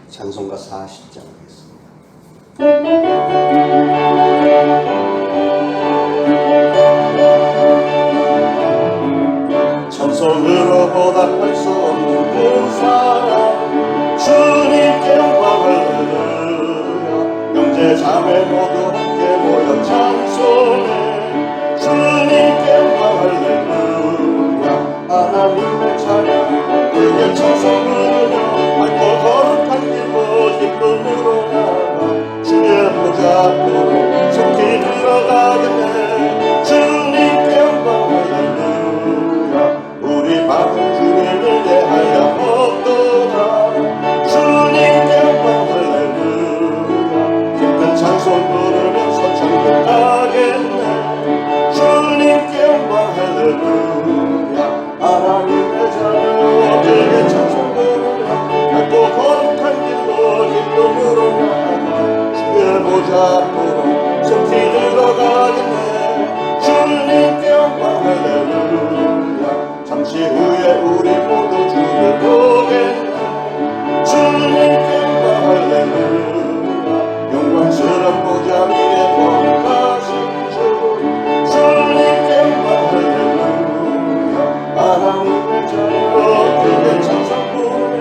찬송가 40장 하겠습니다. 찬송으로 보답할 수 없는 그 사랑 주님께 영광 할렐루야. 형제 자매 모두 함께 모여 찬송해 주님께 영광 할렐루야. 하나님의 찬양 그의 찬송 부르며 밝고 거룩한 길로 기쁨으로 나가 주의 보좌 앞으로 속히 들어가겠네. 주님께 영광 할렐루야. 우리 받은 주님을 대하여 먹도다. 주님께 영광 할렐루야. 기쁜 찬송 부르면서 천국 가겠네. 주님께 영광 할렐루야. 하나님의 자녀 그의 찬송 부르며 밝고 거룩한 길로 기쁨으로 나가 주의 보좌 앞으로 속히 들어가겠네. 주님께 영광 할렐루야. 잠시 후에 우리 모두 주를 보겠네. 주님께 영광 할렐루야. 영광스러운 보좌 위에 거룩하신 주 주님께 영광 할렐루야. 하나님의 자녀 그의 찬송 부르며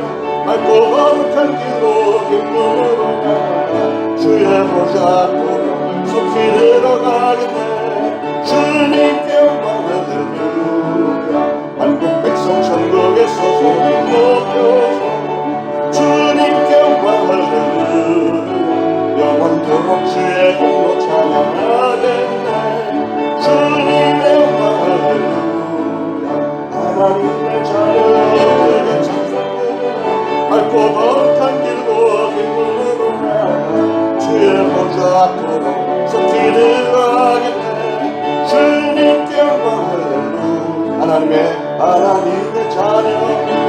밝고 거룩한 길로 기쁨으로 나가 주의 보좌 앞으로 속히 들어가겠네. 주님께 영광 할렐루야. 만국 백성 천국에서 소리 높여서 주님께 영광 할렐루야. 영원토록 주의 공로 찬양하겠네. 주님의 영광 할렐루야. 하나님의 자녀 그의 찬송 부르며 밝고 거룩한 길로 기쁨으로 나가 주의 보좌 앞으로 속히 들어가겠네. 주님께 영광 할렐루야. 하나님의 자녀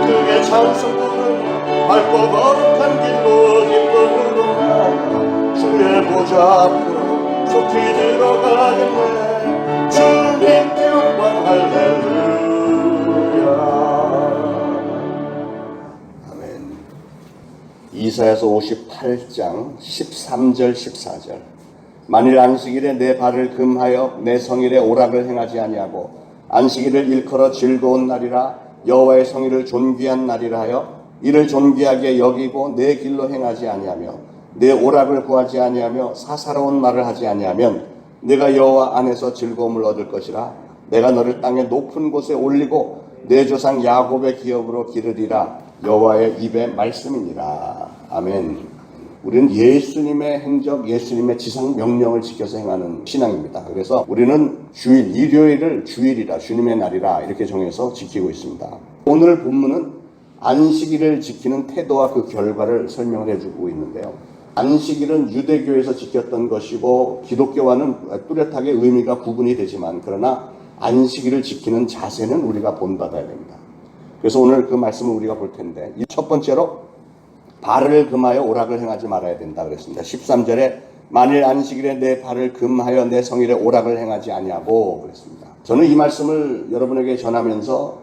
그의 찬송 부르며 밝고 거룩한 길로 기쁨으로 나가 주의 보좌 앞으로 속히 들어가겠네. 주님께 영광 할렐루야. 아멘. 이사야서 58장 13절 14절. 만일 안식일에 내 발을 금하여 내 성일에 오락을 행하지 아니하고 안식일을 일컬어 즐거운 날이라 여호와의 성일을 존귀한 날이라 하여 이를 존귀하게 여기고 내 길로 행하지 아니하며 내 오락을 구하지 아니하며 사사로운 말을 하지 아니하면 내가 여호와 안에서 즐거움을 얻을 것이라. 내가 너를 땅의 높은 곳에 올리고 내 조상 야곱의 기업으로 기르리라. 여호와의 입의 말씀이니라. 아멘. 우리는 예수님의 행적, 예수님의 지상 명령을 지켜서 행하는 신앙입니다. 그래서 우리는 주일, 일요일을 주일이라, 주님의 날이라 이렇게 정해서 지키고 있습니다. 오늘 본문은 안식일을 지키는 태도와 그 결과를 설명을 해주고 있는데요. 안식일은 유대교에서 지켰던 것이고 기독교와는 뚜렷하게 의미가 구분이 되지만 그러나 안식일을 지키는 자세는 우리가 본받아야 됩니다. 그래서 오늘 그 말씀을 우리가 볼 텐데 첫 번째로 발을 금하여 오락을 행하지 말아야 된다 그랬습니다. 13절에 만일 안식일에 내 발을 금하여 내 성일에 오락을 행하지 아니하고 그랬습니다. 저는 이 말씀을 여러분에게 전하면서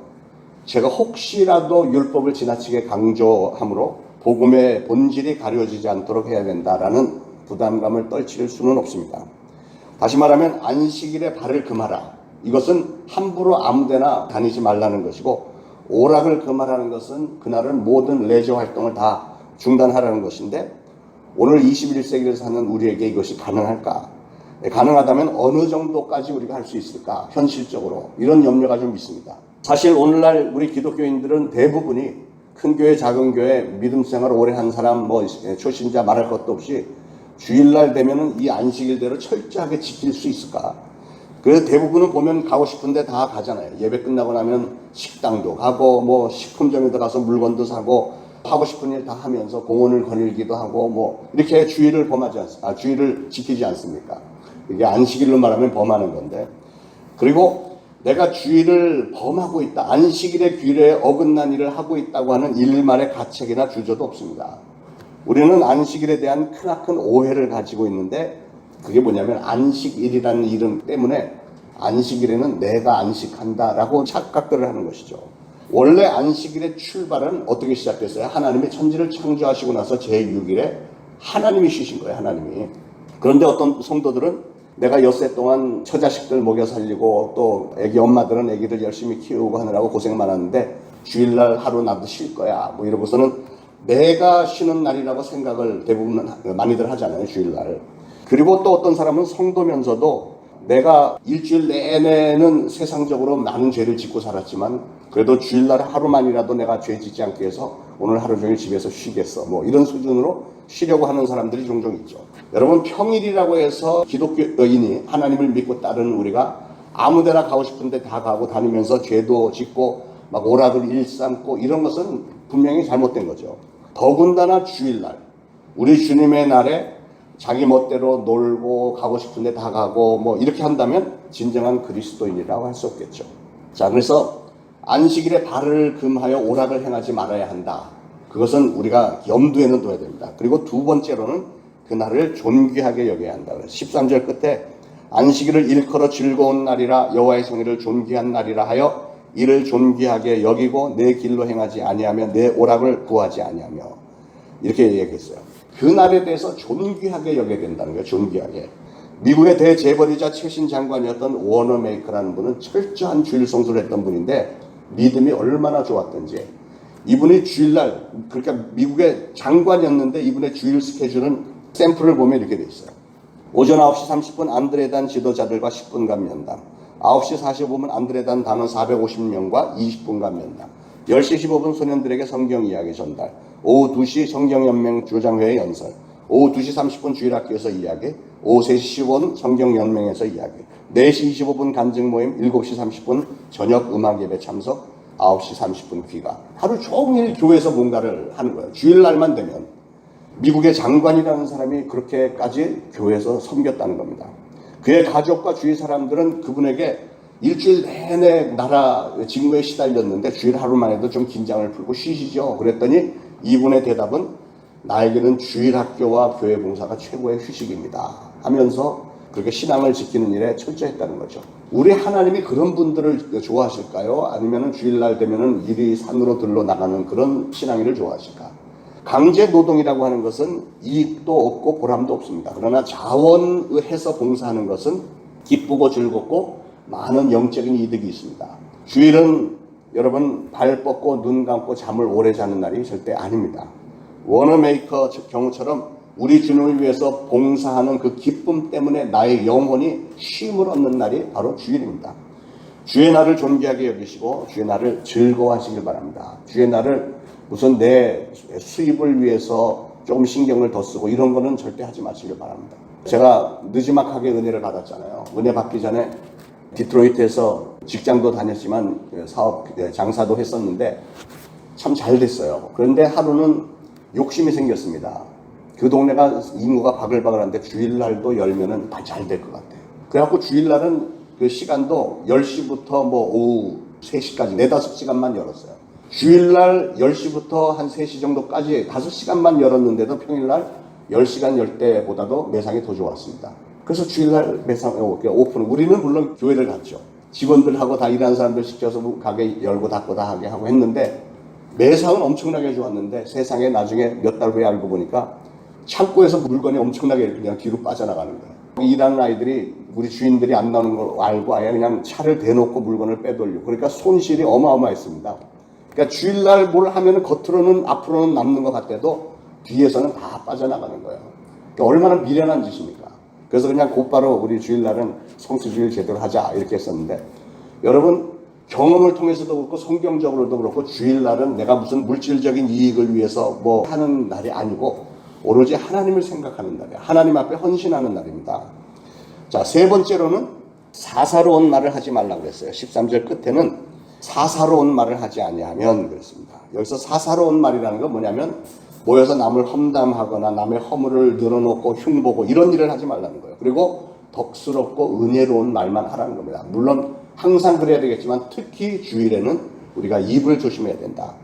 제가 혹시라도 율법을 지나치게 강조함으로 복음의 본질이 가려지지 않도록 해야 된다라는 부담감을 떨칠 수는 없습니다. 다시 말하면 안식일에 발을 금하라. 이것은 함부로 아무데나 다니지 말라는 것이고 오락을 금하라는 것은 그날은 모든 레저 활동을 다 중단하라는 것인데 오늘 21세기를 사는 우리에게 이것이 가능할까? 가능하다면 어느 정도까지 우리가 할 수 있을까? 현실적으로 이런 염려가 좀 있습니다. 사실 오늘날 우리 기독교인들은 대부분이 큰 교회, 작은 교회, 믿음 생활을 오래 한 사람, 초신자 말할 것도 없이 주일날 되면은 이 안식일대로 철저하게 지킬 수 있을까? 그래서 대부분은 보면 가고 싶은데 다 가잖아요. 예배 끝나고 나면 식당도 가고 식품점에 들어가서 물건도 사고 하고 싶은 일 다 하면서 공원을 거닐기도 하고 이렇게 주일을 주일을 지키지 않습니까? 이게 안식일로 말하면 범하는 건데. 그리고 내가 주일을 범하고 있다, 안식일의 규례에 어긋난 일을 하고 있다고 하는 일말의 가책이나 주저도 없습니다. 우리는 안식일에 대한 크나큰 오해를 가지고 있는데 그게 뭐냐면 안식일이라는 이름 때문에 안식일에는 내가 안식한다라고 착각들을 하는 것이죠. 원래 안식일의 출발은 어떻게 시작됐어요? 하나님이 천지를 창조하시고 나서 제6일에 하나님이 쉬신 거예요. 하나님이. 그런데 어떤 성도들은 내가 엿새 동안 처자식들 먹여 살리고 또 애기 엄마들은 애기들 열심히 키우고 하느라고 고생 많았는데 주일날 하루 나도 쉴 거야 뭐 이러고서는 내가 쉬는 날이라고 생각을 대부분 많이들 하잖아요. 주일날. 그리고 또 어떤 사람은 성도면서도 내가 일주일 내내는 세상적으로 많은 죄를 짓고 살았지만 그래도 주일날 하루만이라도 내가 죄 짓지 않기 위해서 오늘 하루 종일 집에서 쉬겠어 뭐 이런 수준으로 쉬려고 하는 사람들이 종종 있죠. 여러분, 평일이라고 해서 기독교인이 하나님을 믿고 따르는 우리가 아무데나 가고 싶은데 다 가고 다니면서 죄도 짓고 막 오락을 일삼고 이런 것은 분명히 잘못된 거죠. 더군다나 주일날 우리 주님의 날에 자기 멋대로 놀고 가고 싶은데 다 가고 뭐 이렇게 한다면 진정한 그리스도인이라고 할 수 없겠죠. 자, 그래서 안식일에 발을 금하여 오락을 행하지 말아야 한다. 그것은 우리가 염두에는 둬야 됩니다. 그리고 두 번째로는 그날을 존귀하게 여겨야 한다. 13절 끝에 안식일을 일컬어 즐거운 날이라 여호와의 성일을 존귀한 날이라 하여 이를 존귀하게 여기고 내 길로 행하지 아니하며 내 오락을 구하지 아니하며 이렇게 얘기했어요. 그 날에 대해서 존귀하게 여겨야 된다는 거예요. 존귀하게. 미국의 대재벌이자 최신 장관이었던 워너메이커라는 분은 철저한 주일 성수를 했던 분인데 믿음이 얼마나 좋았던지 이분이 주일날, 그러니까 미국의 장관이었는데 이분의 주일 스케줄은 샘플을 보면 이렇게 돼 있어요. 오전 9시 30분 안드레단 지도자들과 10분간 면담, 9시 45분 안드레단 단원 450명과 20분간 면담, 10시 15분 소년들에게 성경 이야기 전달, 오후 2시 성경연맹 조장회의 연설, 오후 2시 30분 주일학교에서 이야기, 오후 3시 15분 성경연맹에서 이야기, 4시 25분 간증 모임, 7시 30분 저녁 음악 예배 참석, 9시 30분 귀가. 하루 종일 교회에서 뭔가를 하는 거예요. 주일날만 되면. 미국의 장관이라는 사람이 그렇게까지 교회에서 섬겼다는 겁니다. 그의 가족과 주위 사람들은 그분에게 일주일 내내 나라 직무에 시달렸는데 주일 하루만 해도 좀 긴장을 풀고 쉬시죠. 그랬더니 이분의 대답은 나에게는 주일 학교와 교회 봉사가 최고의 휴식입니다 하면서 그렇게 신앙을 지키는 일에 철저했다는 거죠. 우리 하나님이 그런 분들을 좋아하실까요? 아니면 주일날 되면은 일이 산으로 들러 나가는 그런 신앙인을 좋아하실까? 강제 노동이라고 하는 것은 이익도 없고 보람도 없습니다. 그러나 자원해서 봉사하는 것은 기쁘고 즐겁고 많은 영적인 이득이 있습니다. 주일은 여러분 발 뻗고 눈 감고 잠을 오래 자는 날이 절대 아닙니다. 워너메이커 경우처럼 우리 주님을 위해서 봉사하는 그 기쁨 때문에 나의 영혼이 쉼을 얻는 날이 바로 주일입니다. 주의 날을 존귀하게 여기시고 주의 날을 즐거워하시길 바랍니다. 주의 날을 무슨 내 수입을 위해서 조금 신경을 더 쓰고 이런 거는 절대 하지 마시길 바랍니다. 제가 느지막하게 은혜를 받았잖아요. 은혜 받기 전에 디트로이트에서 직장도 다녔지만 사업 장사도 했었는데 참 잘 됐어요. 그런데 하루는 욕심이 생겼습니다. 그 동네가 인구가 바글바글한데 주일날도 열면은 다 잘 될 것 같아요. 그래갖고 주일날은 그 시간도 10시부터 뭐 오후 3시까지 4, 5시간만 열었어요. 주일날 10시부터 한 3시 정도까지 5시간만 열었는데도 평일날 10시간 열 때보다도 매상이 더 좋았습니다. 그래서 주일날 매상 오픈, 우리는 물론 교회를 갔죠. 직원들하고 다 일하는 사람들 시켜서 가게 열고 닫고 다 하게 하고 했는데 매상은 엄청나게 좋았는데 세상에 나중에 몇 달 후에 알고 보니까 창고에서 물건이 엄청나게 그냥 뒤로 빠져나가는 거예요. 일하는 아이들이 우리 주인들이 안 나오는 걸 알고 아예 그냥 차를 대놓고 물건을 빼돌리고 그러니까 손실이 어마어마했습니다. 그러니까 주일날 뭘 하면 겉으로는 앞으로는 남는 것 같아도 뒤에서는 다 빠져나가는 거예요. 그러니까 얼마나 미련한 짓입니까? 그래서 그냥 곧바로 우리 주일날은 성수주일 제대로 하자 이렇게 했었는데 여러분 경험을 통해서도 그렇고 성경적으로도 그렇고 주일날은 내가 무슨 물질적인 이익을 위해서 뭐 하는 날이 아니고 오로지 하나님을 생각하는 날이에요. 하나님 앞에 헌신하는 날입니다. 자, 세 번째로는 사사로운 말을 하지 말라고 그랬어요. 13절 끝에는 사사로운 말을 하지 아니하면 그랬습니다. 여기서 사사로운 말이라는 건 뭐냐면 모여서 남을 험담하거나 남의 허물을 늘어놓고 흉보고 이런 일을 하지 말라는 거예요. 그리고 덕스럽고 은혜로운 말만 하라는 겁니다. 물론 항상 그래야 되겠지만 특히 주일에는 우리가 입을 조심해야 된다.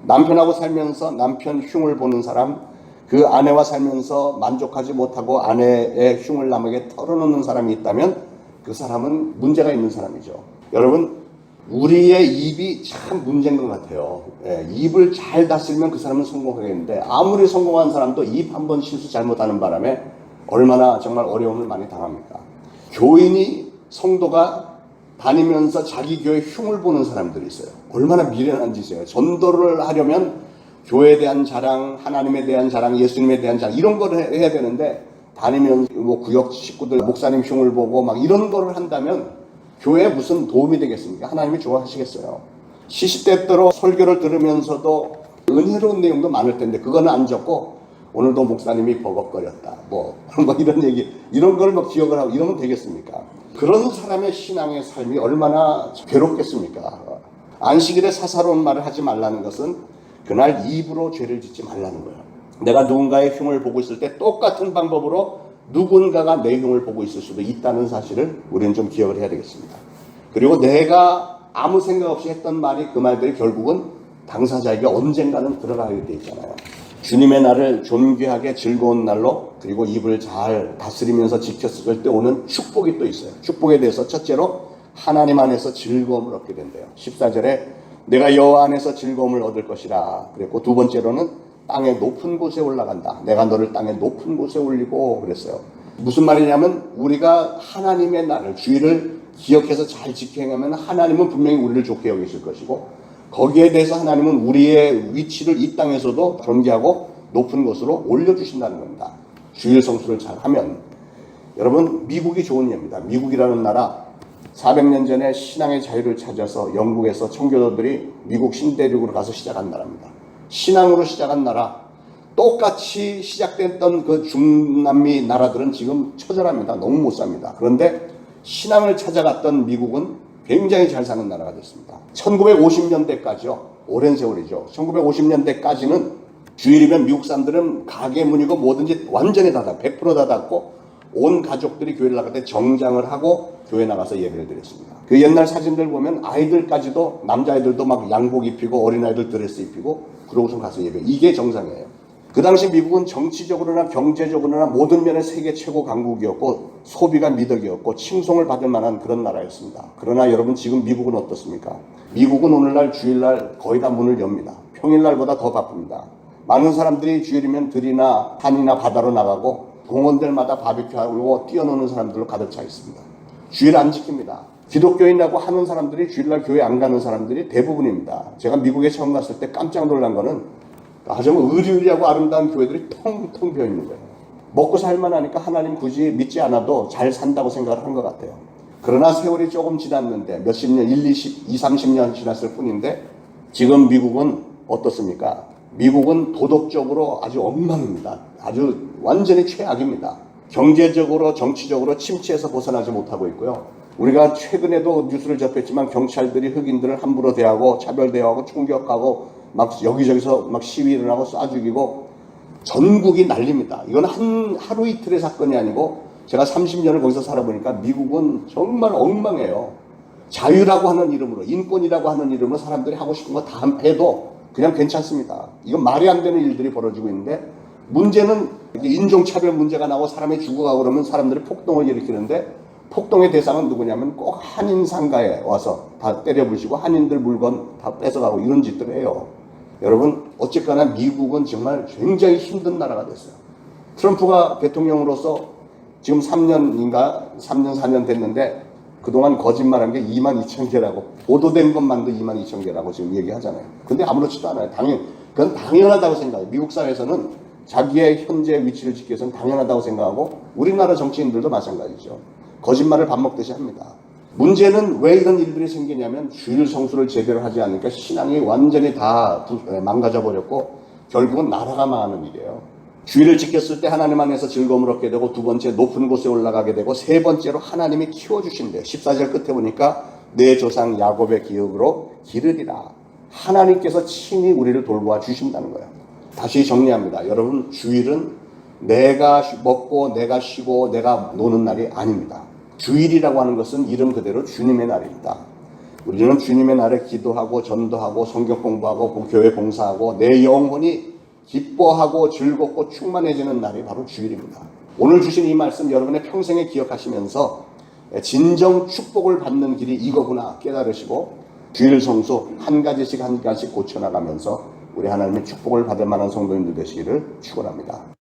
남편하고 살면서 남편 흉을 보는 사람, 그 아내와 살면서 만족하지 못하고 아내의 흉을 남에게 털어놓는 사람이 있다면 그 사람은 문제가 있는 사람이죠. 여러분 우리의 입이 참 문제인 것 같아요. 예, 입을 잘 다스리면 그 사람은 성공하겠는데 아무리 성공한 사람도 입 한 번 실수 잘못하는 바람에 얼마나 정말 어려움을 많이 당합니까? 교인이 성도가 다니면서 자기 교회 흉을 보는 사람들이 있어요. 얼마나 미련한 짓이에요. 전도를 하려면 교회에 대한 자랑, 하나님에 대한 자랑, 예수님에 대한 자랑 이런 거를 해야 되는데 다니면서 뭐 구역 식구들 목사님 흉을 보고 막 이런 거를 한다면 교회에 무슨 도움이 되겠습니까? 하나님이 좋아하시겠어요? 시시때때로 설교를 들으면서도 은혜로운 내용도 많을 텐데 그거는 안 적고 오늘도 목사님이 버벅거렸다 뭐 이런 얘기 이런 걸 막 기억을 하고 이러면 되겠습니까? 그런 사람의 신앙의 삶이 얼마나 괴롭겠습니까? 안식일에 사사로운 말을 하지 말라는 것은 그날 입으로 죄를 짓지 말라는 거예요. 내가 누군가의 흉을 보고 있을 때 똑같은 방법으로 누군가가 내 흉을 보고 있을 수도 있다는 사실을 우리는 좀 기억을 해야 되겠습니다. 그리고 내가 아무 생각 없이 했던 말이 그 말들이 결국은 당사자에게 언젠가는 들어가게 돼 있잖아요. 주님의 날을 존귀하게 즐거운 날로 그리고 입을 잘 다스리면서 지켰을 때 오는 축복이 또 있어요. 축복에 대해서 첫째로 하나님 안에서 즐거움을 얻게 된대요. 14절에 내가 여호와 안에서 즐거움을 얻을 것이라 그랬고 두 번째로는 땅의 높은 곳에 올라간다. 내가 너를 땅의 높은 곳에 올리고 그랬어요. 무슨 말이냐면 우리가 하나님의 날을 주일을 기억해서 잘 지켜가면 하나님은 분명히 우리를 좋게 여기실 것이고 거기에 대해서 하나님은 우리의 위치를 이 땅에서도 존귀하고 높은 곳으로 올려주신다는 겁니다. 주일 성수를 잘하면. 여러분 미국이 좋은 예입니다. 미국이라는 나라 400년 전에 신앙의 자유를 찾아서 영국에서 청교도들이 미국 신대륙으로 가서 시작한 나라입니다. 신앙으로 시작한 나라 똑같이 시작됐던 그 중남미 나라들은 지금 처절합니다. 너무 못 삽니다. 그런데 신앙을 찾아갔던 미국은 굉장히 잘 사는 나라가 됐습니다. 1950년대까지요. 오랜 세월이죠. 1950년대까지는 주일이면 미국 사람들은 가게 문이고 뭐든지 완전히 닫아 100% 닫았고 온 가족들이 교회를 나갈 때 정장을 하고 교회 나가서 예배를 드렸습니다. 그 옛날 사진들 보면 아이들까지도 남자아이들도 막 양복 입히고 어린아이들 드레스 입히고 그러고서 가서 예배. 이게 정상이에요. 그 당시 미국은 정치적으로나 경제적으로나 모든 면에 세계 최고 강국이었고 소비가 미덕이었고 칭송을 받을 만한 그런 나라였습니다. 그러나 여러분 지금 미국은 어떻습니까? 미국은 오늘날 주일날 거의 다 문을 엽니다. 평일날보다 더 바쁩니다. 많은 사람들이 주일이면 들이나 산이나 바다로 나가고 공원들마다 바비큐하고 뛰어노는 사람들로 가득 차 있습니다. 주일 안 지킵니다. 기독교인이라고 하는 사람들이 주일날 교회 안 가는 사람들이 대부분입니다. 제가 미국에 처음 갔을 때 깜짝 놀란 거는 아주 의리의리하고 아름다운 교회들이 텅텅 비어 있는 거예요. 먹고 살만하니까 하나님 굳이 믿지 않아도 잘 산다고 생각을 한 것 같아요. 그러나 세월이 조금 지났는데 몇십 년, 30년 지났을 뿐인데 지금 미국은 어떻습니까? 미국은 도덕적으로 아주 엉망입니다. 아주 완전히 최악입니다. 경제적으로 정치적으로 침체에서 벗어나지 못하고 있고요. 우리가 최근에도 뉴스를 접했지만 경찰들이 흑인들을 함부로 대하고 차별 대하고 총격하고 막 여기저기서 막 시위를 하고 쏴 죽이고 전국이 난립니다. 이건 하루 이틀의 사건이 아니고 제가 30년을 거기서 살아보니까 미국은 정말 엉망해요. 자유라고 하는 이름으로 인권이라고 하는 이름으로 사람들이 하고 싶은 거 다 해도 그냥 괜찮습니다. 이건 말이 안 되는 일들이 벌어지고 있는데 문제는 인종차별 문제가 나고 사람이 죽어가고 그러면 사람들이 폭동을 일으키는데 폭동의 대상은 누구냐면 꼭 한인 상가에 와서 다 때려부시고 한인들 물건 다 뺏어가고 이런 짓들을 해요. 여러분 어쨌거나 미국은 정말 굉장히 힘든 나라가 됐어요. 트럼프가 대통령으로서 지금 3년 4년 됐는데 그동안 거짓말한 게 22,000개라고 보도된 것만도 22,000개라고 지금 얘기하잖아요. 근데 아무렇지도 않아요. 그건 당연하다고 생각해요. 미국 사회에서는 자기의 현재 위치를 지키기 위해서는 당연하다고 생각하고 우리나라 정치인들도 마찬가지죠. 거짓말을 밥 먹듯이 합니다. 문제는 왜 이런 일들이 생기냐면 주일 성수를 제대로 하지 않으니까 신앙이 완전히 다 망가져 버렸고 결국은 나라가 망하는 일이에요. 주일을 지켰을 때 하나님 안에서 즐거움을 얻게 되고 두 번째 높은 곳에 올라가게 되고 세 번째로 하나님이 키워주신대요. 14절 끝에 보니까 내 조상 야곱의 기업으로 기르리라. 하나님께서 친히 우리를 돌보아 주신다는 거예요. 다시 정리합니다. 여러분 주일은 내가 먹고 내가 쉬고 내가 노는 날이 아닙니다. 주일이라고 하는 것은 이름 그대로 주님의 날입니다. 우리는 주님의 날에 기도하고 전도하고 성경 공부하고 교회 봉사하고 내 영혼이 기뻐하고 즐겁고 충만해지는 날이 바로 주일입니다. 오늘 주신 이 말씀 여러분의 평생에 기억하시면서 진정 축복을 받는 길이 이거구나 깨달으시고 주일 성수 한 가지씩 고쳐나가면서 우리 하나님의 축복을 받을 만한 성도님들 되시기를 축원합니다.